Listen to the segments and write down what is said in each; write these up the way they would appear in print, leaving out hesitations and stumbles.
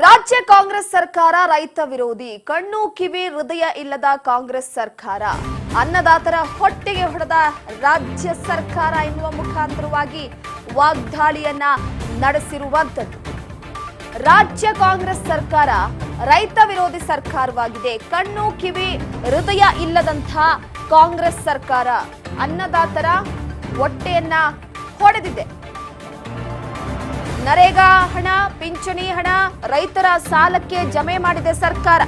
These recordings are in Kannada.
ರಾಜ್ಯ ಕಾಂಗ್ರೆಸ್ ಸರ್ಕಾರ ರೈತ ವಿರೋಧಿ, ಕಣ್ಣು ಕಿವಿ ಹೃದಯ ಇಲ್ಲದ ಕಾಂಗ್ರೆಸ್ ಸರ್ಕಾರ, ಅನ್ನದಾತರ ಹೊಟ್ಟೆಗೆ ಹೊಡೆದ ರಾಜ್ಯ ಸರ್ಕಾರ ಎನ್ನುವ ಮುಖಾಂತರವಾಗಿ ವಾಗ್ದಾಳಿಯನ್ನ ನಡೆಸಿರುವಂತದ್ದು. ರಾಜ್ಯ ಕಾಂಗ್ರೆಸ್ ಸರ್ಕಾರ ರೈತ ವಿರೋಧಿ ಸರ್ಕಾರವಾಗಿದೆ. ಕಣ್ಣು ಕಿವಿ ಹೃದಯ ಇಲ್ಲದಂತಹ ಕಾಂಗ್ರೆಸ್ ಸರ್ಕಾರ ಅನ್ನದಾತರ ಹೊಟ್ಟೆಯನ್ನ ಹೊಡೆದಿದೆ. ನರೇಗಾ ಹಣ, ಪಿಂಚಣಿ ಹಣ ರೈತರ ಸಾಲಕ್ಕೆ ಜಮೆ ಮಾಡಿದೆ ಸರ್ಕಾರ.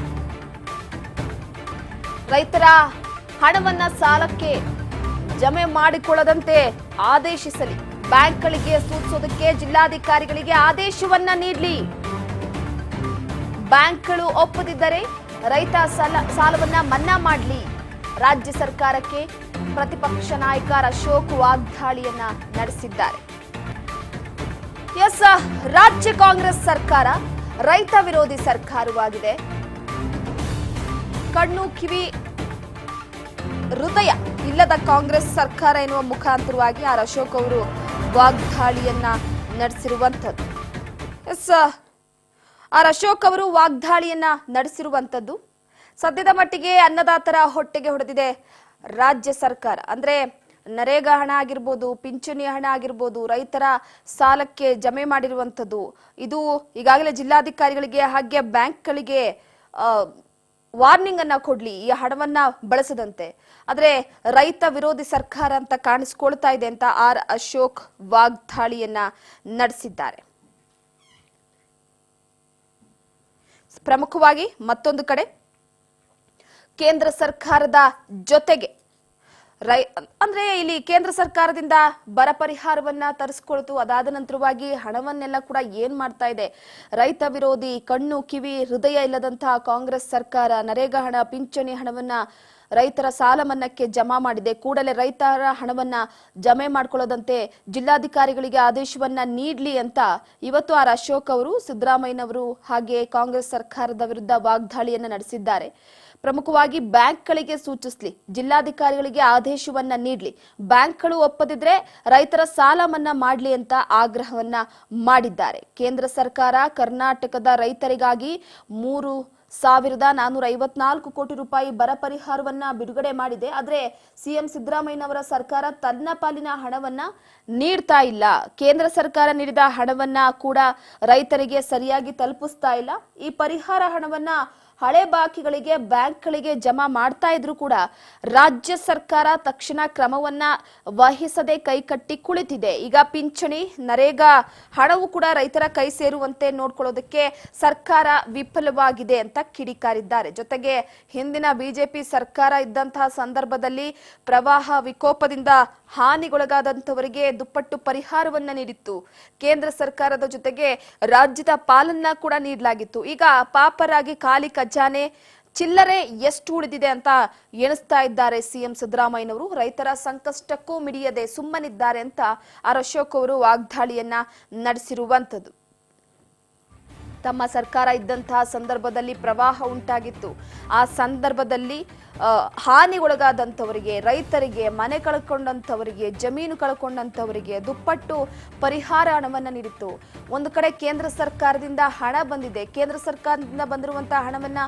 ರೈತರ ಹಣವನ್ನ ಸಾಲಕ್ಕೆ ಜಮೆ ಮಾಡಿಕೊಳ್ಳದಂತೆ ಆದೇಶಿಸಲಿ, ಬ್ಯಾಂಕ್ಗಳಿಗೆ ಸೂಚಿಸೋದಕ್ಕೆ ಜಿಲ್ಲಾಧಿಕಾರಿಗಳಿಗೆ ಆದೇಶವನ್ನ ನೀಡಲಿ. ಬ್ಯಾಂಕ್ಗಳು ಒಪ್ಪದಿದ್ದರೆ ರೈತ ಸಾಲವನ್ನ ಮನ್ನಾ ಮಾಡಲಿ. ರಾಜ್ಯ ಸರ್ಕಾರಕ್ಕೆ ಪ್ರತಿಪಕ್ಷ ನಾಯಕ ಅಶೋಕ್ ವಾಗ್ದಾಳಿಯನ್ನ ನಡೆಸಿದ್ದಾರೆ. ರಾಜ್ಯ ಕಾಂಗ್ರೆಸ್ ಸರ್ಕಾರ ರೈತ ವಿರೋಧಿ ಸರ್ಕಾರವಾಗಿದೆ. ಕಣ್ಣು ಕಿವಿ ಹೃದಯ ಇಲ್ಲದ ಕಾಂಗ್ರೆಸ್ ಸರ್ಕಾರ ಎನ್ನುವ ಮುಖಾಂತರವಾಗಿ ಅಶೋಕ್ ಅವರು ವಾಗ್ದಾಳಿಯನ್ನ ನಡೆಸಿರುವಂತದ್ದು. ಅಶೋಕ್ ಅವರು ವಾಗ್ದಾಳಿಯನ್ನ ನಡೆಸಿರುವಂತದ್ದು. ಸದ್ಯದ ಮಟ್ಟಿಗೆ ಅನ್ನದಾತರ ಹೊಟ್ಟೆಗೆ ಹೊಡೆದಿದೆ ರಾಜ್ಯ ಸರ್ಕಾರ. ಅಂದ್ರೆ ನರೇಗಾ ಹಣ ಆಗಿರ್ಬೋದು, ಪಿಂಚಣಿ ಹಣ ಆಗಿರ್ಬೋದು, ರೈತರ ಸಾಲಕ್ಕೆ ಜಮೆ ಮಾಡಿರುವಂಥದ್ದು. ಇದು ಈಗಾಗಲೇ ಜಿಲ್ಲಾಧಿಕಾರಿಗಳಿಗೆ ಹಾಗೆ ಬ್ಯಾಂಕ್ಗಳಿಗೆ ವಾರ್ನಿಂಗ್ ಅನ್ನ ಕೊಡ್ಲಿ, ಈ ಹಣವನ್ನ ಬಳಸದಂತೆ. ಆದ್ರೆ ರೈತ ವಿರೋಧಿ ಸರ್ಕಾರ ಅಂತ ಕಾಣಿಸ್ಕೊಳ್ತಾ ಇದೆ ಅಂತ ಅಶೋಕ್ ವಾಗ್ದಾಳಿಯನ್ನ ನಡೆಸಿದ್ದಾರೆ. ಪ್ರಮುಖವಾಗಿ ಮತ್ತೊಂದು ಕಡೆ ಕೇಂದ್ರ ಸರ್ಕಾರದ ಜೊತೆಗೆ ಅಂದ್ರೆ ಇಲ್ಲಿ ಕೇಂದ್ರ ಸರ್ಕಾರದಿಂದ ಬರ ಪರಿಹಾರವನ್ನ ತರಿಸ್ಕೊಳ್ತು, ಅದಾದ ನಂತರವಾಗಿ ಹಣವನ್ನೆಲ್ಲ ಕೂಡ ಏನ್ ಮಾಡ್ತಾ ಇದೆ ರೈತ ವಿರೋಧಿ, ಕಣ್ಣು ಕಿವಿ ಹೃದಯ ಇಲ್ಲದಂತಹ ಕಾಂಗ್ರೆಸ್ ಸರ್ಕಾರ. ನರೇಗಾ ಹಣ, ಪಿಂಚಣಿ ಹಣವನ್ನ ರೈತರ ಸಾಲ ಮನ್ನಾಕ್ಕೆ ಜಮಾ ಮಾಡಿದೆ. ಕೂಡಲೇ ರೈತರ ಹಣವನ್ನ ಜಮೆ ಮಾಡ್ಕೊಳ್ಳೋದಂತೆ ಜಿಲ್ಲಾಧಿಕಾರಿಗಳಿಗೆ ಆದೇಶವನ್ನ ನೀಡ್ಲಿ ಅಂತ ಇವತ್ತು ಅಶೋಕ್ ಅವರು ಸಿದ್ದರಾಮಯ್ಯನವರು ಹಾಗೆ ಕಾಂಗ್ರೆಸ್ ಸರ್ಕಾರದ ವಿರುದ್ಧ ವಾಗ್ದಾಳಿಯನ್ನ ನಡೆಸಿದ್ದಾರೆ. ಪ್ರಮುಖವಾಗಿ ಬ್ಯಾಂಕ್ಗಳಿಗೆ ಸೂಚಿಸಲಿ, ಜಿಲ್ಲಾಧಿಕಾರಿಗಳಿಗೆ ಆದೇಶವನ್ನ ನೀಡಲಿ, ಬ್ಯಾಂಕ್ಗಳು ಒಪ್ಪದಿದ್ರೆ ರೈತರ ಸಾಲ ಮನ್ನಾ ಮಾಡಲಿ ಅಂತ ಆಗ್ರಹವನ್ನ ಮಾಡಿದ್ದಾರೆ. ಕೇಂದ್ರ ಸರ್ಕಾರ ಕರ್ನಾಟಕದ ರೈತರಿಗಾಗಿ 3,454 ಕೋಟಿ ರೂಪಾಯಿ ಬರ ಪರಿಹಾರವನ್ನ ಬಿಡುಗಡೆ ಮಾಡಿದೆ. ಆದ್ರೆ ಸಿಎಂ ಸಿದ್ದರಾಮಯ್ಯನವರ ಸರ್ಕಾರ ತನ್ನ ಪಾಲಿನ ಹಣವನ್ನ ನೀಡ್ತಾ ಇಲ್ಲ. ಕೇಂದ್ರ ಸರ್ಕಾರ ನೀಡಿದ ಹಣವನ್ನ ಕೂಡ ರೈತರಿಗೆ ಸರಿಯಾಗಿ ತಲುಪಿಸ್ತಾ ಇಲ್ಲ. ಈ ಪರಿಹಾರ ಹಣವನ್ನ ಹಳೆ ಬಾಕಿಗಳಿಗೆ ಬ್ಯಾಂಕ್ಗಳಿಗೆ ಜಮಾ ಮಾಡ್ತಾ ಇದ್ರು ಕೂಡ ರಾಜ್ಯ ಸರ್ಕಾರ ತಕ್ಷಣ ಕ್ರಮವನ್ನ ವಹಿಸದೆ ಕೈಕಟ್ಟಿ ಕುಳಿತಿದೆ. ಈಗ ಪಿಂಚಣಿ, ನರೇಗಾ ಹಣವು ಕೂಡ ರೈತರ ಕೈ ಸೇರುವಂತೆ ನೋಡ್ಕೊಳ್ಳೋದಕ್ಕೆ ಸರ್ಕಾರ ವಿಫಲವಾಗಿದೆ ಅಂತ ಕಿಡಿಕಾರಿದ್ದಾರೆ. ಜೊತೆಗೆ ಹಿಂದಿನ ಬಿಜೆಪಿ ಸರ್ಕಾರ ಇದ್ದಂತಹ ಸಂದರ್ಭದಲ್ಲಿ ಪ್ರವಾಹ ವಿಕೋಪದಿಂದ ಹಾನಿಗೊಳಗಾದಂತವರಿಗೆ ದುಪ್ಪಟ್ಟು ಪರಿಹಾರವನ್ನ ನೀಡಿತ್ತು. ಕೇಂದ್ರ ಸರ್ಕಾರದ ಜೊತೆಗೆ ರಾಜ್ಯದ ಪಾಲನ್ನ ಕೂಡ ನೀಡಲಾಗಿತ್ತು. ಈಗ ಪಾಪರಾಗಿ ಖಾಲಿ ಖಜಾನೆ, ಚಿಲ್ಲರೆ ಎಷ್ಟು ಉಳಿದಿದೆ ಅಂತ ಎಣಿಸ್ತಾ ಇದ್ದಾರೆ ಸಿಎಂ ಸಿದ್ದರಾಮಯ್ಯನವರು. ರೈತರ ಸಂಕಷ್ಟಕ್ಕೂ ಮಿಡಿಯದೆ ಸುಮ್ಮನಿದ್ದಾರೆ ಅಂತ ಅಶೋಕ್ ಅವರು ವಾಗ್ದಾಳಿಯನ್ನ ನಡೆಸಿರುವಂತದ್ದು. ತಮ್ಮ ಸರ್ಕಾರ ಇದ್ದಂತಹ ಸಂದರ್ಭದಲ್ಲಿ ಪ್ರವಾಹ ಉಂಟಾಗಿತ್ತು. ಆ ಸಂದರ್ಭದಲ್ಲಿ ಹಾನಿಗೊಳಗಾದಂಥವರಿಗೆ, ರೈತರಿಗೆ, ಮನೆ ಕಳ್ಕೊಂಡಂಥವರಿಗೆ, ಜಮೀನು ಕಳ್ಕೊಂಡಂಥವರಿಗೆ ದುಪ್ಪಟ್ಟು ಪರಿಹಾರ ಹಣವನ್ನ ನೀಡಿತ್ತು. ಒಂದು ಕಡೆ ಕೇಂದ್ರ ಸರ್ಕಾರದಿಂದ ಹಣ ಬಂದಿದೆ. ಕೇಂದ್ರ ಸರ್ಕಾರದಿಂದ ಬಂದಿರುವಂತಹ ಹಣವನ್ನ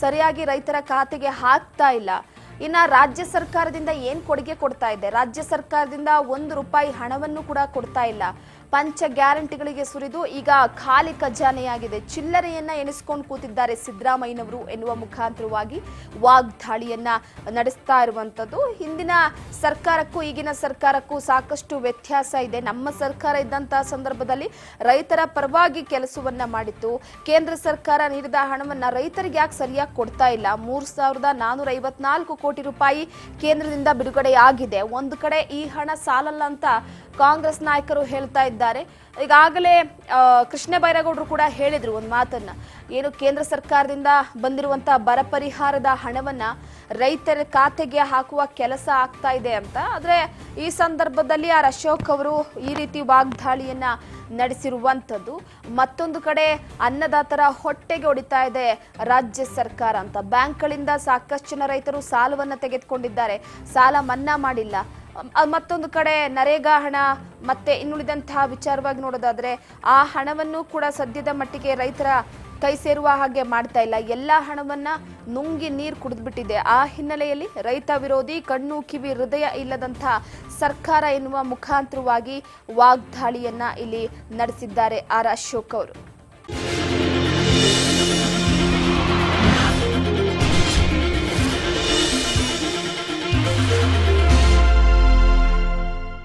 ಸರಿಯಾಗಿ ರೈತರ ಖಾತೆಗೆ ಹಾಕ್ತಾ ಇಲ್ಲ. ಇನ್ನ ರಾಜ್ಯ ಸರ್ಕಾರದಿಂದ ಏನ್ ಕೊಡುಗೆ ಕೊಡ್ತಾ ಇದೆ? ರಾಜ್ಯ ಸರ್ಕಾರದಿಂದ 1 ರೂಪಾಯಿ ಹಣವನ್ನು ಕೂಡ ಕೊಡ್ತಾ ಇಲ್ಲ. ಪಂಚ ಗ್ಯಾರಂಟಿಗಳಿಗೆ ಸುರಿದು ಈಗ ಖಾಲಿ ಖಜಾನೆಯಾಗಿದೆ. ಚಿಲ್ಲರೆಯನ್ನ ಎಣಿಸ್ಕೊಂಡು ಕೂತಿದ್ದಾರೆ ಸಿದ್ದರಾಮಯ್ಯನವರು ಎನ್ನುವ ಮುಖಾಂತರವಾಗಿ ವಾಗ್ದಾಳಿಯನ್ನ ನಡೆಸ್ತಾ ಇರುವಂತದ್ದು. ಹಿಂದಿನ ಸರ್ಕಾರಕ್ಕೂ ಈಗಿನ ಸರ್ಕಾರಕ್ಕೂ ಸಾಕಷ್ಟು ವ್ಯತ್ಯಾಸ ಇದೆ. ನಮ್ಮ ಸರ್ಕಾರ ಇದ್ದಂತಹ ಸಂದರ್ಭದಲ್ಲಿ ರೈತರ ಪರವಾಗಿ ಕೆಲಸವನ್ನ ಮಾಡಿತ್ತು. ಕೇಂದ್ರ ಸರ್ಕಾರ ನೀಡಿದ ಹಣವನ್ನ ರೈತರಿಗೆ ಯಾಕೆ ಸರಿಯಾಗಿ ಕೊಡ್ತಾ ಇಲ್ಲ? 3,454 ಕೋಟಿ ರೂಪಾಯಿ ಕೇಂದ್ರದಿಂದ ಬಿಡುಗಡೆಯಾಗಿದೆ. ಒಂದು ಕಡೆ ಈ ಹಣ ಸಾಲಲ್ಲ ಅಂತ ಕಾಂಗ್ರೆಸ್ ನಾಯಕರು ಹೇಳ್ತಾ ಇದ್ದಾರೆ. ಈಗಾಗಲೇ ಕೃಷ್ಣ ಬೈರೇಗೌಡರು ಕೂಡ ಹೇಳಿದ್ರು ಒಂದು ಮಾತನ್ನ, ಏನು ಕೇಂದ್ರ ಸರ್ಕಾರದಿಂದ ಬಂದಿರುವಂತಹ ಬರ ಪರಿಹಾರದ ಹಣವನ್ನ ರೈತರ ಖಾತೆಗೆ ಹಾಕುವ ಕೆಲಸ ಆಗ್ತಾ ಇದೆ ಅಂತ. ಆದ್ರೆ ಈ ಸಂದರ್ಭದಲ್ಲಿ ಅಶೋಕ್ ಅವರು ಈ ರೀತಿ ವಾಗ್ದಾಳಿಯನ್ನ ನಡೆಸಿರುವಂತದ್ದು. ಮತ್ತೊಂದು ಕಡೆ ಅನ್ನದಾತರ ಹೊಟ್ಟೆಗೆ ಹೊಡಿತಾ ಇದೆ ರಾಜ್ಯ ಸರ್ಕಾರ ಅಂತ. ಬ್ಯಾಂಕ್ಗಳಿಂದ ಸಾಕಷ್ಟು ಜನ ರೈತರು ಸಾಲವನ್ನ ತೆಗೆದುಕೊಂಡಿದ್ದಾರೆ, ಸಾಲ ಮನ್ನಾ ಮಾಡಿಲ್ಲ. ಮತ್ತೊಂದು ಕಡೆ ನರೇಗಾ ಹಣ ಮತ್ತೆ ಇನ್ನುಳಿದಂತಹ ವಿಚಾರವಾಗಿ ನೋಡೋದಾದ್ರೆ ಆ ಹಣವನ್ನು ಕೂಡ ಸದ್ಯದ ಮಟ್ಟಿಗೆ ರೈತರ ಕೈ ಸೇರುವ ಹಾಗೆ ಮಾಡ್ತಾ ಇಲ್ಲ, ಎಲ್ಲ ಹಣವನ್ನ ನುಂಗಿ ನೀರು ಕುಡಿದ್ಬಿಟ್ಟಿದೆ. ಆ ಹಿನ್ನೆಲೆಯಲ್ಲಿ ರೈತ ವಿರೋಧಿ, ಕಣ್ಣು ಕಿವಿ ಹೃದಯ ಇಲ್ಲದಂಥ ಸರ್ಕಾರ ಎನ್ನುವ ಮುಖಾಂತರವಾಗಿ ವಾಗ್ದಾಳಿಯನ್ನ ಇಲ್ಲಿ ನಡೆಸಿದ್ದಾರೆ ಆರ್ ಅಶೋಕ್ ಅವರು.